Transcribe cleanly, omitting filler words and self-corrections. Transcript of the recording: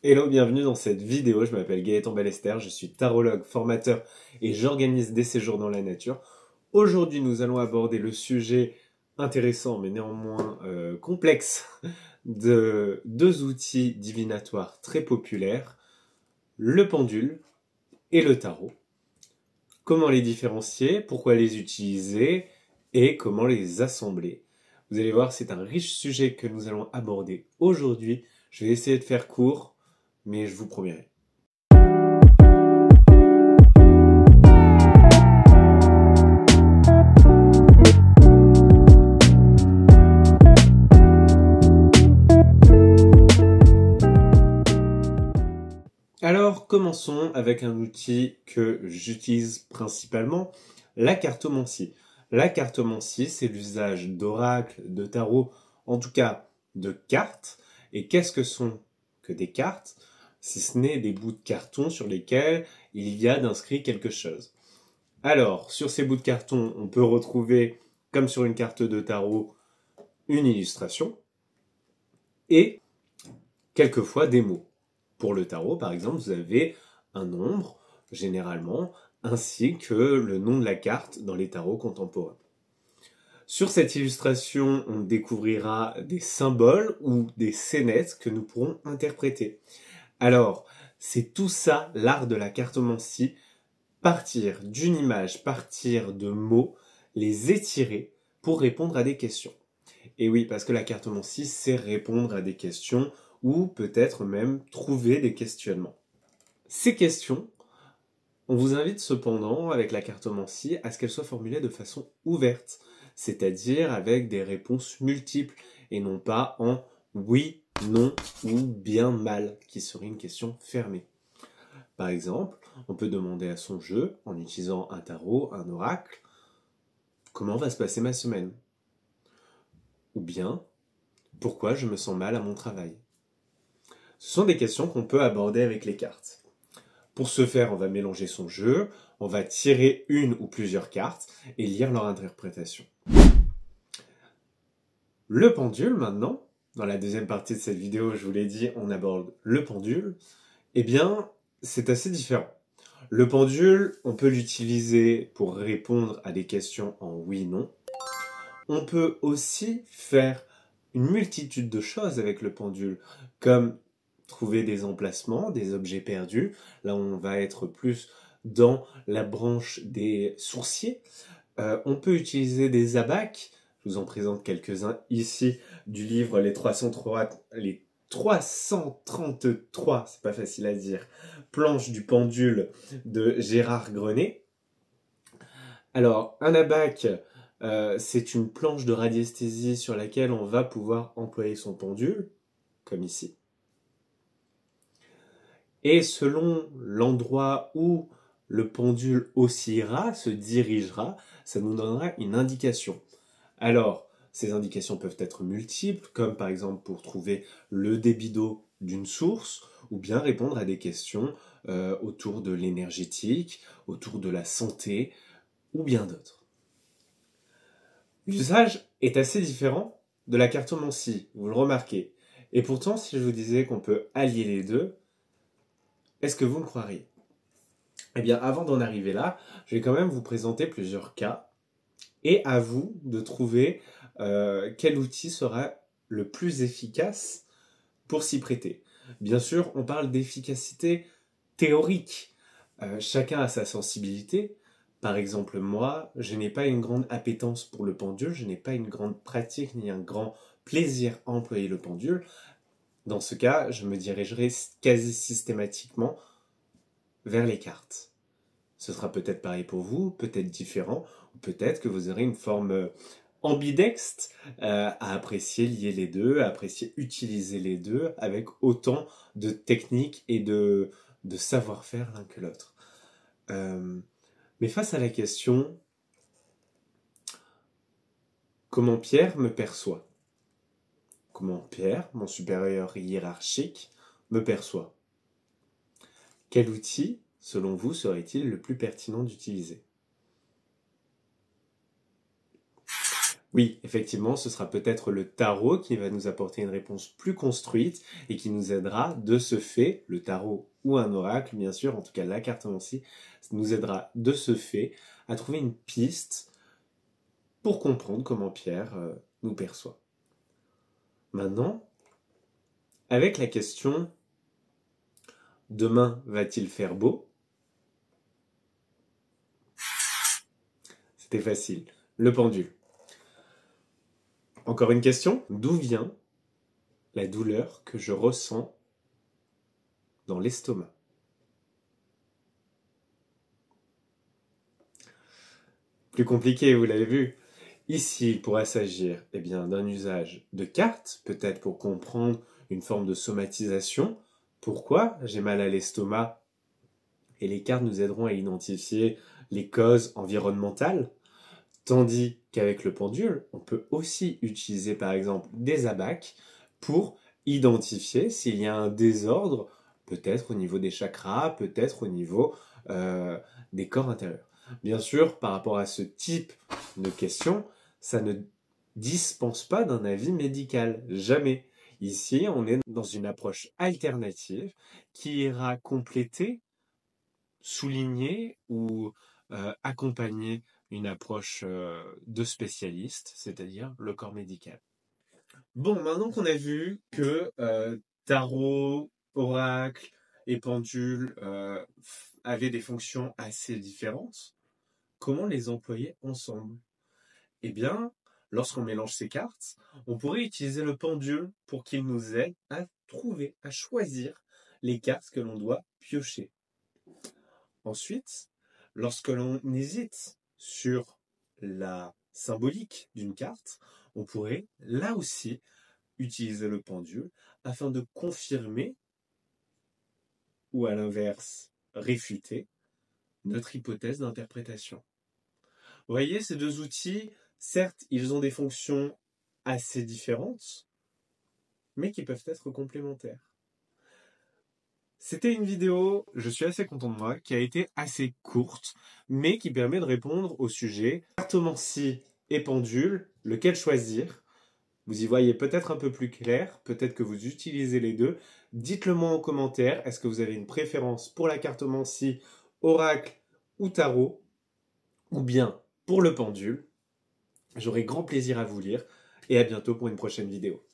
Hello, bienvenue dans cette vidéo, je m'appelle Gaëtan Ballester, je suis tarologue, formateur et j'organise des séjours dans la nature. Aujourd'hui, nous allons aborder le sujet intéressant mais néanmoins complexe de deux outils divinatoires très populaires, le pendule et le tarot. Comment les différencier, pourquoi les utiliser et comment les assembler. Vous allez voir, c'est un riche sujet que nous allons aborder aujourd'hui. Je vais essayer de faire court, mais je vous promets. Alors, commençons avec un outil que j'utilise principalement, la cartomancie. La cartomancie, c'est l'usage d'oracles, de tarot, en tout cas de cartes. Et qu'est-ce que sont que des cartes, si ce n'est des bouts de carton sur lesquels il y a d'inscrit quelque chose. Alors, sur ces bouts de carton, on peut retrouver, comme sur une carte de tarot, une illustration et quelquefois des mots. Pour le tarot, par exemple, vous avez un nombre, généralement, ainsi que le nom de la carte dans les tarots contemporains. Sur cette illustration, on découvrira des symboles ou des scénettes que nous pourrons interpréter. Alors, c'est tout ça, l'art de la cartomancie, partir d'une image, partir de mots, les étirer pour répondre à des questions. Et oui, parce que la cartomancie, c'est répondre à des questions ou peut-être même trouver des questionnements. Ces questions, on vous invite cependant, avec la cartomancie, à ce qu'elles soient formulées de façon ouverte, c'est-à-dire avec des réponses multiples et non pas en oui, non ou bien mal, qui serait une question fermée. Par exemple, on peut demander à son jeu, en utilisant un tarot, un oracle, comment va se passer ma semaine? Ou bien, pourquoi je me sens mal à mon travail? Ce sont des questions qu'on peut aborder avec les cartes. Pour ce faire, on va mélanger son jeu, on va tirer une ou plusieurs cartes et lire leur interprétation. Le pendule, maintenant, dans la deuxième partie de cette vidéo, je vous l'ai dit, on aborde le pendule. Eh bien, c'est assez différent. Le pendule, on peut l'utiliser pour répondre à des questions en oui-non. On peut aussi faire une multitude de choses avec le pendule, comme trouver des emplacements, des objets perdus. Là, on va être plus dans la branche des sourciers. On peut utiliser des abaques. Je vous en présente quelques-uns ici du livre les 333, c'est pas facile à dire, planches du pendule de Gérard Grenet. Alors, un abaque, c'est une planche de radiesthésie sur laquelle on va pouvoir employer son pendule, comme ici. Et selon l'endroit où le pendule oscillera, se dirigera, ça nous donnera une indication. Alors, ces indications peuvent être multiples, comme par exemple pour trouver le débit d'eau d'une source, ou bien répondre à des questions autour de l'énergétique, autour de la santé, ou bien d'autres. L'usage est assez différent de la cartomancie, vous le remarquez. Et pourtant, si je vous disais qu'on peut allier les deux, est-ce que vous me croiriez? Eh bien, avant d'en arriver là, je vais quand même vous présenter plusieurs cas et à vous de trouver quel outil sera le plus efficace pour s'y prêter. Bien sûr, on parle d'efficacité théorique. Chacun a sa sensibilité. Par exemple, moi, je n'ai pas une grande appétence pour le pendule, je n'ai pas une grande pratique ni un grand plaisir à employer le pendule. Dans ce cas, je me dirigerai quasi systématiquement vers les cartes. Ce sera peut-être pareil pour vous, peut-être différent, ou peut-être que vous aurez une forme ambidextre à apprécier lier les deux, à apprécier utiliser les deux avec autant de techniques et de savoir-faire l'un que l'autre. Mais face à la question comment Pierre me perçoit, comment Pierre, mon supérieur hiérarchique, me perçoit, quel outil, selon vous, serait-il le plus pertinent d'utiliser? Oui, effectivement, ce sera peut-être le tarot qui va nous apporter une réponse plus construite et qui nous aidera de ce fait, le tarot ou un oracle, bien sûr, en tout cas la cartomancie, nous aidera de ce fait à trouver une piste pour comprendre comment Pierre nous perçoit. Maintenant, avec la question « Demain va-t-il faire beau ?» C'était facile. Le pendule. Encore une question. D'où vient la douleur que je ressens dans l'estomac? Plus compliqué, vous l'avez vu. Ici, il pourrait s'agir d'un usage de cartes, peut-être pour comprendre une forme de somatisation. Pourquoi j'ai mal à l'estomac? Et les cartes nous aideront à identifier les causes environnementales. Tandis qu'avec le pendule, on peut aussi utiliser par exemple des abaques pour identifier s'il y a un désordre, peut-être au niveau des chakras, peut-être au niveau des corps intérieurs. Bien sûr, par rapport à ce type de questions, ça ne dispense pas d'un avis médical, jamais. Ici, on est dans une approche alternative qui ira compléter, souligner ou accompagner une approche de spécialiste, c'est-à-dire le corps médical. Bon, maintenant qu'on a vu que tarot, oracle et pendule avaient des fonctions assez différentes, comment les employer ensemble? Eh bien, lorsqu'on mélange ces cartes, on pourrait utiliser le pendule pour qu'il nous aide à trouver, à choisir les cartes que l'on doit piocher. Ensuite, lorsque l'on hésite sur la symbolique d'une carte, on pourrait là aussi utiliser le pendule afin de confirmer ou à l'inverse réfuter notre hypothèse d'interprétation. Vous voyez, ces deux outils, certes, ils ont des fonctions assez différentes, mais qui peuvent être complémentaires. C'était une vidéo, je suis assez content de moi, qui a été assez courte, mais qui permet de répondre au sujet cartomancie et pendule, lequel choisir. Vous y voyez peut-être un peu plus clair, peut-être que vous utilisez les deux. Dites-le moi en commentaire, est-ce que vous avez une préférence pour la cartomancie, oracle ou tarot, ou bien pour le pendule? J'aurai grand plaisir à vous lire, et à bientôt pour une prochaine vidéo.